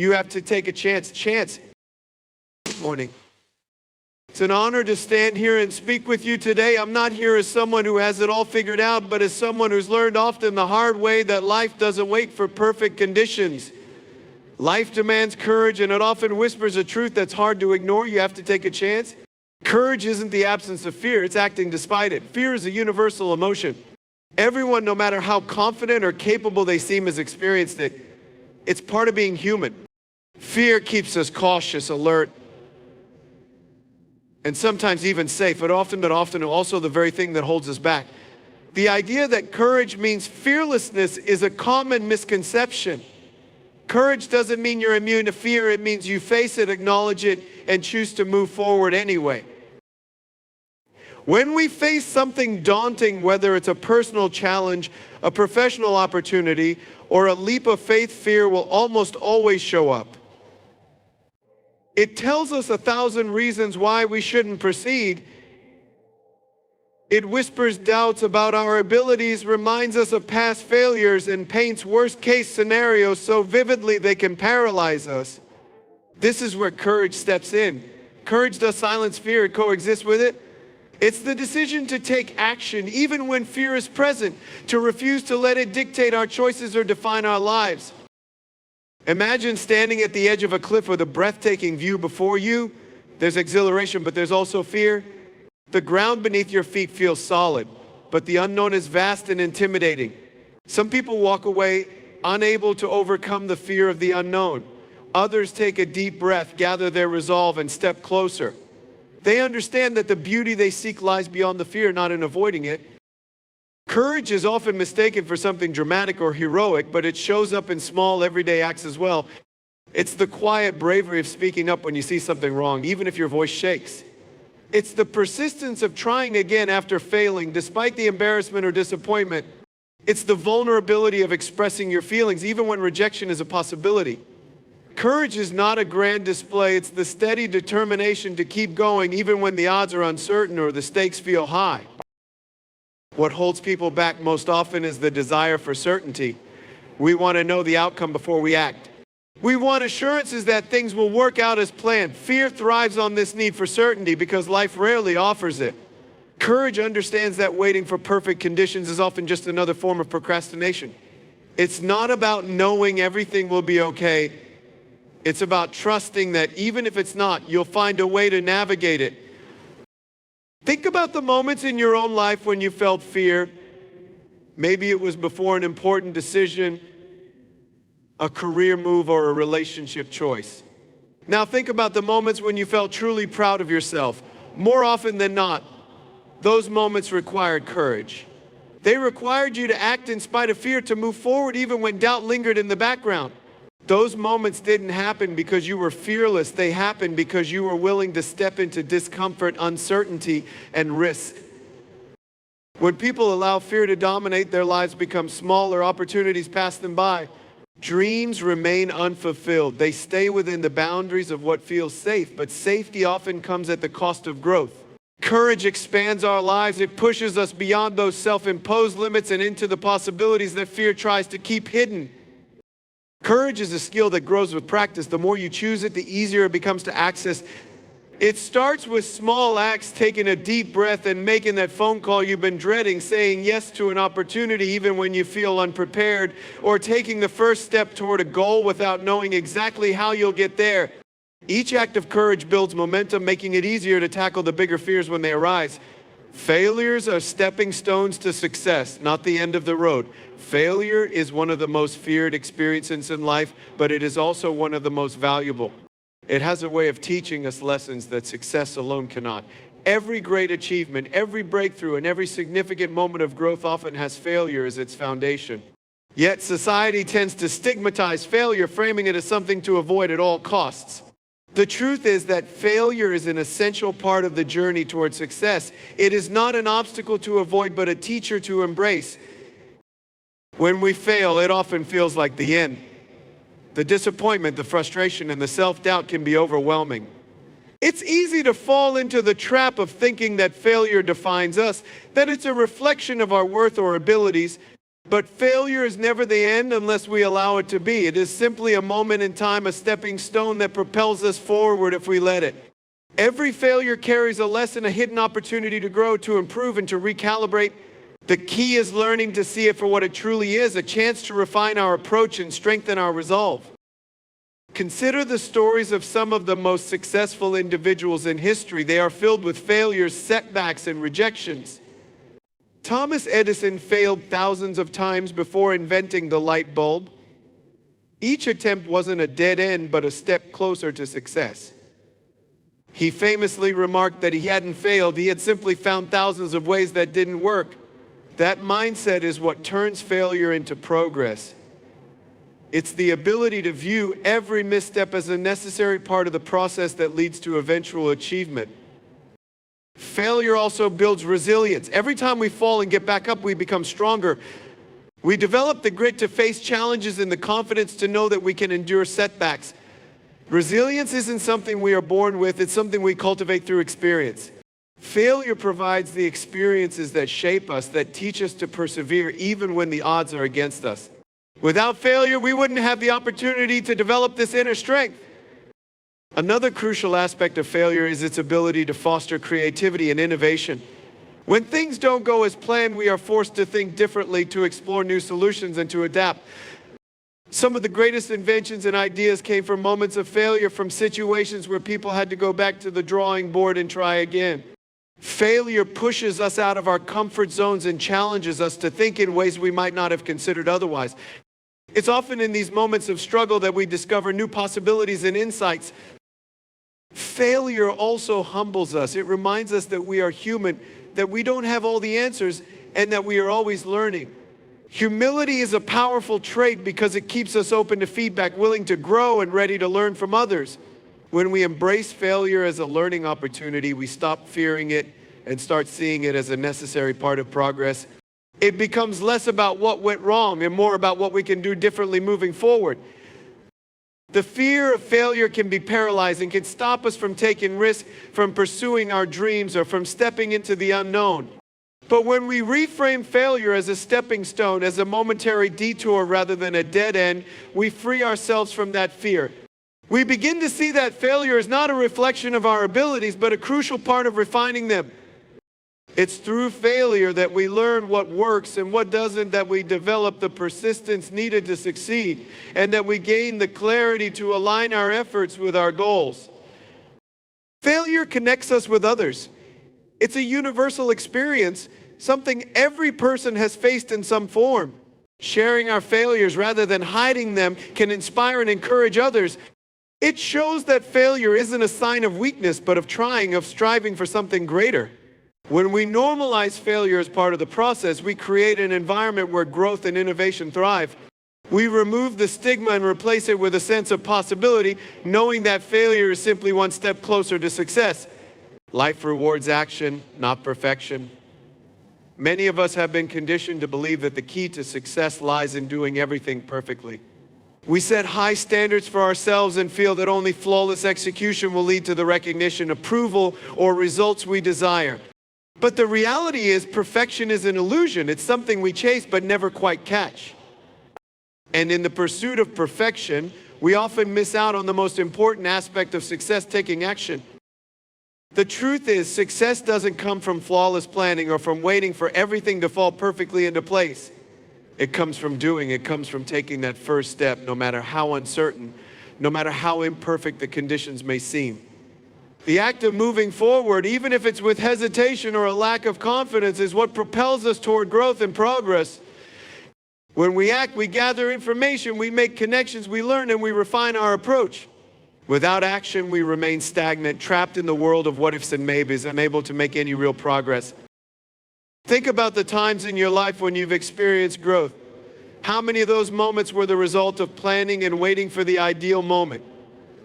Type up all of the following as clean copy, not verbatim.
You have to take a chance. Good morning. It's an honor to stand here and speak with you today. I'm not here as someone who has it all figured out, but as someone who's learned often the hard way that life doesn't wait for perfect conditions. Life demands courage, and it often whispers a truth that's hard to ignore. You have to take a chance. Courage isn't the absence of fear, it's acting despite it. Fear is a universal emotion. Everyone, no matter how confident or capable they seem, has experienced it. It's part of being human. Fear keeps us cautious, alert, and sometimes even safe, but often also the very thing that holds us back. The idea that courage means fearlessness is a common misconception. Courage doesn't mean you're immune to fear. It means you face it, acknowledge it, and choose to move forward anyway. When we face something daunting, whether it's a personal challenge, a professional opportunity, or a leap of faith, fear will almost always show up. It tells us 1,000 reasons why we shouldn't proceed. It whispers doubts about our abilities, reminds us of past failures, and paints worst-case scenarios so vividly they can paralyze us. This is where courage steps in. Courage does silence fear, it coexists with it. It's the decision to take action even when fear is present, to refuse to let it dictate our choices or define our lives. Imagine standing at the edge of a cliff with a breathtaking view before you. There's exhilaration, but there's also fear. The ground beneath your feet feels solid, but the unknown is vast and intimidating. Some people walk away unable to overcome the fear of the unknown. Others take a deep breath, gather their resolve, and step closer. They understand that the beauty they seek lies beyond the fear, not in avoiding it. Courage is often mistaken for something dramatic or heroic, but it shows up in small, everyday acts as well. It's the quiet bravery of speaking up when you see something wrong, even if your voice shakes. It's the persistence of trying again after failing, despite the embarrassment or disappointment. It's the vulnerability of expressing your feelings, even when rejection is a possibility. Courage is not a grand display, it's the steady determination to keep going, even when the odds are uncertain or the stakes feel high. What holds people back most often is the desire for certainty. We want to know the outcome before we act. We want assurances that things will work out as planned. Fear thrives on this need for certainty because life rarely offers it. Courage understands that waiting for perfect conditions is often just another form of procrastination. It's not about knowing everything will be okay. It's about trusting that even if it's not, you'll find a way to navigate it. Think about the moments in your own life when you felt fear. Maybe it was before an important decision, a career move, or a relationship choice. Now think about the moments when you felt truly proud of yourself. More often than not, those moments required courage. They required you to act in spite of fear, to move forward even when doubt lingered in the background. Those moments didn't happen because you were fearless. They happened because you were willing to step into discomfort, uncertainty, and risk. When people allow fear to dominate, their lives become smaller, opportunities pass them by. Dreams remain unfulfilled. They stay within the boundaries of what feels safe, but safety often comes at the cost of growth. Courage expands our lives. It pushes us beyond those self-imposed limits and into the possibilities that fear tries to keep hidden. Courage is a skill that grows with practice. The more you choose it, the easier it becomes to access. It starts with small acts, taking a deep breath and making that phone call you've been dreading, saying yes to an opportunity even when you feel unprepared, or taking the first step toward a goal without knowing exactly how you'll get there. Each act of courage builds momentum, making it easier to tackle the bigger fears when they arise. Failures are stepping stones to success, not the end of the road. Failure is one of the most feared experiences in life, but it is also one of the most valuable. It has a way of teaching us lessons that success alone cannot. Every great achievement, every breakthrough, and every significant moment of growth often has failure as its foundation. Yet society tends to stigmatize failure, framing it as something to avoid at all costs. The truth is that failure is an essential part of the journey toward success. It is not an obstacle to avoid, but a teacher to embrace. When we fail, it often feels like the end. The disappointment, the frustration, and the self-doubt can be overwhelming. It's easy to fall into the trap of thinking that failure defines us, that it's a reflection of our worth or abilities. But failure is never the end unless we allow it to be. It is simply a moment in time, a stepping stone that propels us forward if we let it. Every failure carries a lesson, a hidden opportunity to grow, to improve, and to recalibrate. The key is learning to see it for what it truly is, a chance to refine our approach and strengthen our resolve. Consider the stories of some of the most successful individuals in history. They are filled with failures, setbacks, and rejections. Thomas Edison failed thousands of times before inventing the light bulb. Each attempt wasn't a dead end, but a step closer to success. He famously remarked that he hadn't failed, he had simply found thousands of ways that didn't work. That mindset is what turns failure into progress. It's the ability to view every misstep as a necessary part of the process that leads to eventual achievement. Failure also builds resilience. Every time we fall and get back up, we become stronger. We develop the grit to face challenges and the confidence to know that we can endure setbacks. Resilience isn't something we are born with, it's something we cultivate through experience. Failure provides the experiences that shape us, that teach us to persevere even when the odds are against us. Without failure, we wouldn't have the opportunity to develop this inner strength. Another crucial aspect of failure is its ability to foster creativity and innovation. When things don't go as planned, we are forced to think differently, to explore new solutions, and to adapt. Some of the greatest inventions and ideas came from moments of failure, from situations where people had to go back to the drawing board and try again. Failure pushes us out of our comfort zones and challenges us to think in ways we might not have considered otherwise. It's often in these moments of struggle that we discover new possibilities and insights. Failure also humbles us. It reminds us that we are human, that we don't have all the answers, and that we are always learning. Humility is a powerful trait because it keeps us open to feedback, willing to grow, and ready to learn from others. When we embrace failure as a learning opportunity, we stop fearing it and start seeing it as a necessary part of progress. It becomes less about what went wrong and more about what we can do differently moving forward. The fear of failure can be paralyzing, can stop us from taking risks, from pursuing our dreams, or from stepping into the unknown. But when we reframe failure as a stepping stone, as a momentary detour rather than a dead end, we free ourselves from that fear. We begin to see that failure is not a reflection of our abilities, but a crucial part of refining them. It's through failure that we learn what works and what doesn't, that we develop the persistence needed to succeed, and that we gain the clarity to align our efforts with our goals. Failure connects us with others. It's a universal experience, something every person has faced in some form. Sharing our failures rather than hiding them can inspire and encourage others. It shows that failure isn't a sign of weakness, but of trying, of striving for something greater. When we normalize failure as part of the process, we create an environment where growth and innovation thrive. We remove the stigma and replace it with a sense of possibility, knowing that failure is simply one step closer to success. Life rewards action, not perfection. Many of us have been conditioned to believe that the key to success lies in doing everything perfectly. We set high standards for ourselves and feel that only flawless execution will lead to the recognition, approval, or results we desire. But the reality is, perfection is an illusion. It's something we chase but never quite catch. And in the pursuit of perfection, we often miss out on the most important aspect of success: taking action. The truth is, success doesn't come from flawless planning or from waiting for everything to fall perfectly into place. It comes from doing. It comes from taking that first step, no matter how uncertain, no matter how imperfect the conditions may seem. The act of moving forward, even if it's with hesitation or a lack of confidence, is what propels us toward growth and progress. When we act, we gather information, we make connections, we learn, and we refine our approach. Without action, we remain stagnant, trapped in the world of what ifs and maybes, unable to make any real progress. Think about the times in your life when you've experienced growth. How many of those moments were the result of planning and waiting for the ideal moment?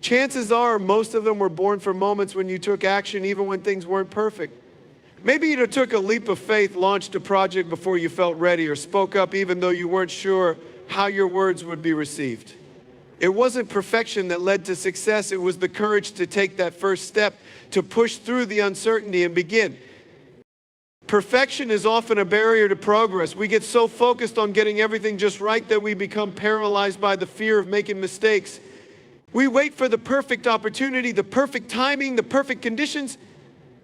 Chances are most of them were born from moments when you took action even when things weren't perfect. Maybe you took a leap of faith, launched a project before you felt ready, or spoke up even though you weren't sure how your words would be received. It wasn't perfection that led to success. It was the courage to take that first step, to push through the uncertainty and begin. Perfection is often a barrier to progress. We get so focused on getting everything just right that we become paralyzed by the fear of making mistakes. We wait for the perfect opportunity, the perfect timing, the perfect conditions,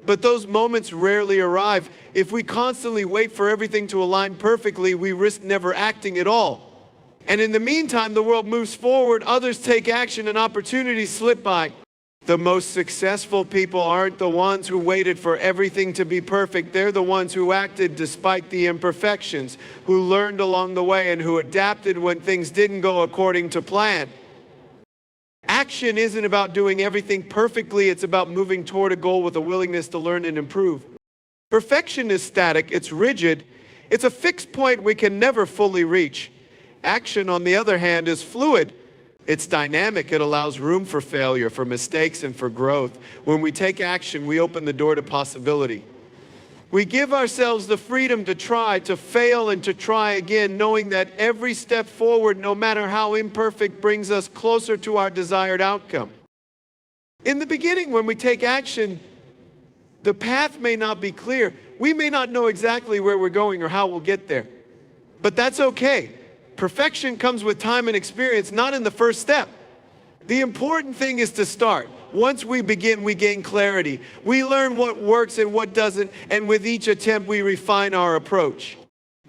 but those moments rarely arrive. If we constantly wait for everything to align perfectly, we risk never acting at all. And in the meantime, the world moves forward, others take action, and opportunities slip by. The most successful people aren't the ones who waited for everything to be perfect. They're the ones who acted despite the imperfections, who learned along the way, and who adapted when things didn't go according to plan. Action isn't about doing everything perfectly. It's about moving toward a goal with a willingness to learn and improve. Perfection is static. It's rigid. It's a fixed point we can never fully reach. Action, on the other hand, is fluid. It's dynamic. It allows room for failure, for mistakes, and for growth. When we take action, we open the door to possibility. We give ourselves the freedom to try, to fail, and to try again, knowing that every step forward, no matter how imperfect, brings us closer to our desired outcome. In the beginning, when we take action, the path may not be clear. We may not know exactly where we're going or how we'll get there. But that's okay. Perfection comes with time and experience, not in the first step. The important thing is to start. Once we begin, we gain clarity. We learn what works and what doesn't, and with each attempt, we refine our approach.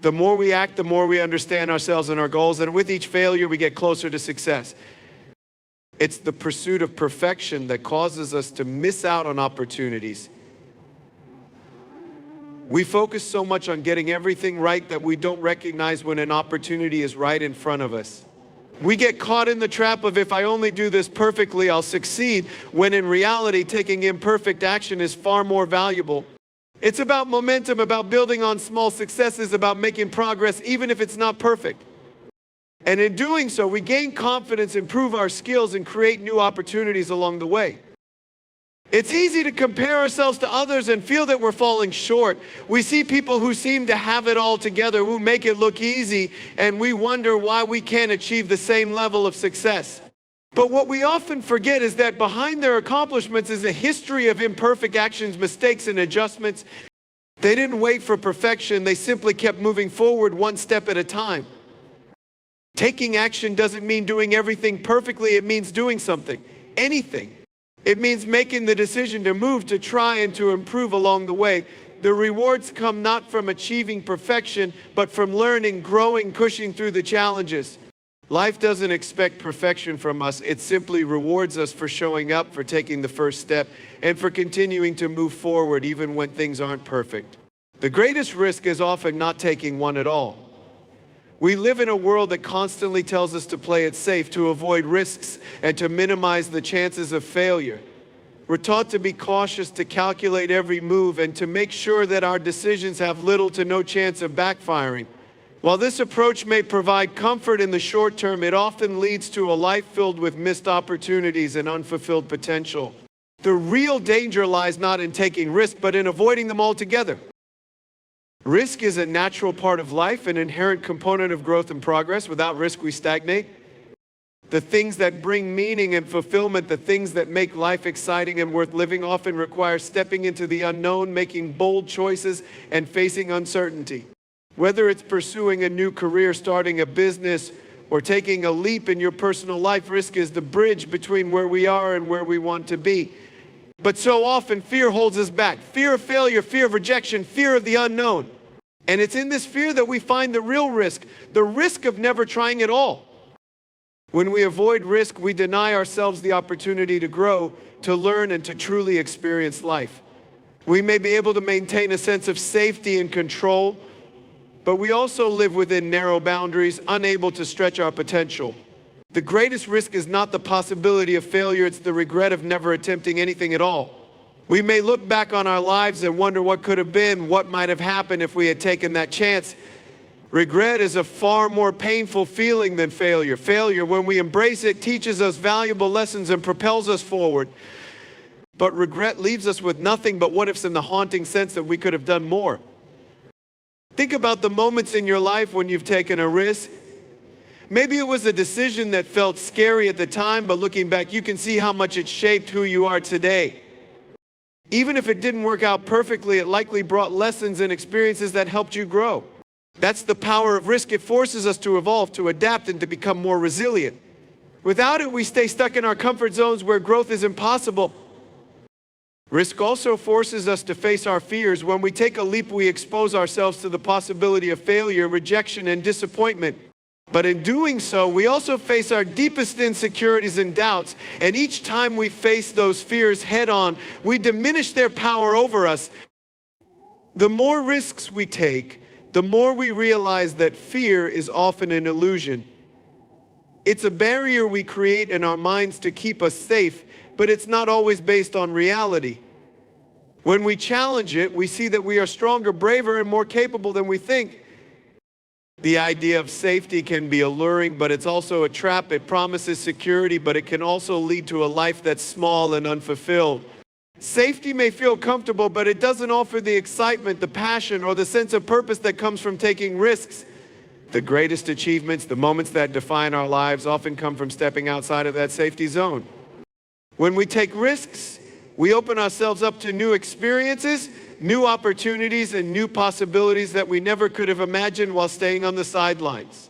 The more we act, the more we understand ourselves and our goals, and with each failure, we get closer to success. It's the pursuit of perfection that causes us to miss out on opportunities. We focus so much on getting everything right that we don't recognize when an opportunity is right in front of us. We get caught in the trap of, if I only do this perfectly, I'll succeed, when in reality, taking imperfect action is far more valuable. It's about momentum, about building on small successes, about making progress, even if it's not perfect. And in doing so, we gain confidence, improve our skills, and create new opportunities along the way. It's easy to compare ourselves to others and feel that we're falling short. We see people who seem to have it all together, who make it look easy, and we wonder why we can't achieve the same level of success. But what we often forget is that behind their accomplishments is a history of imperfect actions, mistakes, and adjustments. They didn't wait for perfection. They simply kept moving forward one step at a time. Taking action doesn't mean doing everything perfectly. It means doing something, anything. It means making the decision to move, to try, and to improve along the way. The rewards come not from achieving perfection, but from learning, growing, pushing through the challenges. Life doesn't expect perfection from us. It simply rewards us for showing up, for taking the first step, and for continuing to move forward even when things aren't perfect. The greatest risk is often not taking one at all. We live in a world that constantly tells us to play it safe, to avoid risks, and to minimize the chances of failure. We're taught to be cautious, to calculate every move, and to make sure that our decisions have little to no chance of backfiring. While this approach may provide comfort in the short term, it often leads to a life filled with missed opportunities and unfulfilled potential. The real danger lies not in taking risk, but in avoiding them altogether. Risk is a natural part of life, an inherent component of growth and progress. Without risk, we stagnate. The things that bring meaning and fulfillment, the things that make life exciting and worth living, often require stepping into the unknown, making bold choices, and facing uncertainty. Whether it's pursuing a new career, starting a business, or taking a leap in your personal life, risk is the bridge between where we are and where we want to be. But so often, fear holds us back. Fear of failure, fear of rejection, fear of the unknown. And it's in this fear that we find the real risk, the risk of never trying at all. When we avoid risk, we deny ourselves the opportunity to grow, to learn, and to truly experience life. We may be able to maintain a sense of safety and control, but we also live within narrow boundaries, unable to stretch our potential. The greatest risk is not the possibility of failure, it's the regret of never attempting anything at all. We may look back on our lives and wonder what could have been, what might have happened if we had taken that chance. Regret is a far more painful feeling than failure. Failure, when we embrace it, teaches us valuable lessons and propels us forward. But regret leaves us with nothing but what ifs and the haunting sense that we could have done more. Think about the moments in your life when you've taken a risk. Maybe it was a decision that felt scary at the time, but looking back, you can see how much it shaped who you are today. Even if it didn't work out perfectly, it likely brought lessons and experiences that helped you grow. That's the power of risk. It forces us to evolve, to adapt, and to become more resilient. Without it, we stay stuck in our comfort zones where growth is impossible. Risk also forces us to face our fears. When we take a leap, we expose ourselves to the possibility of failure, rejection, and disappointment. But in doing so, we also face our deepest insecurities and doubts. And each time we face those fears head on, we diminish their power over us. The more risks we take, the more we realize that fear is often an illusion. It's a barrier we create in our minds to keep us safe, but it's not always based on reality. When we challenge it, we see that we are stronger, braver, and more capable than we think. The idea of safety can be alluring, but it's also a trap. It promises security, but it can also lead to a life that's small and unfulfilled. Safety may feel comfortable, but it doesn't offer the excitement, the passion, or the sense of purpose that comes from taking risks. The greatest achievements, the moments that define our lives, often come from stepping outside of that safety zone. When we take risks, we open ourselves up to new experiences, new opportunities, and new possibilities that we never could have imagined while staying on the sidelines.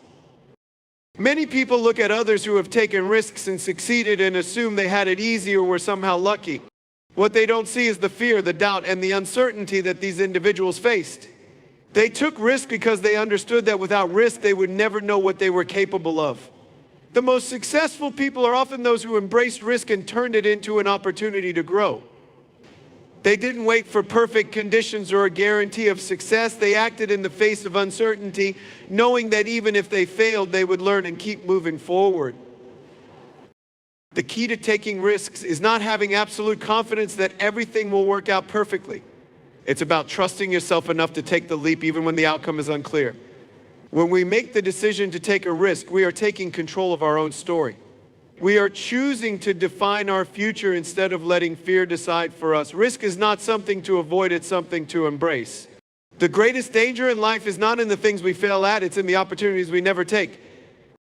Many people look at others who have taken risks and succeeded and assume they had it easy or were somehow lucky. What they don't see is the fear, the doubt, and the uncertainty that these individuals faced. They took risk because they understood that without risk, they would never know what they were capable of. The most successful people are often those who embraced risk and turned it into an opportunity to grow. They didn't wait for perfect conditions or a guarantee of success. They acted in the face of uncertainty, knowing that even if they failed, they would learn and keep moving forward. The key to taking risks is not having absolute confidence that everything will work out perfectly. It's about trusting yourself enough to take the leap even when the outcome is unclear. When we make the decision to take a risk, we are taking control of our own story. We are choosing to define our future instead of letting fear decide for us. Risk is not something to avoid, it's something to embrace. The greatest danger in life is not in the things we fail at, it's in the opportunities we never take.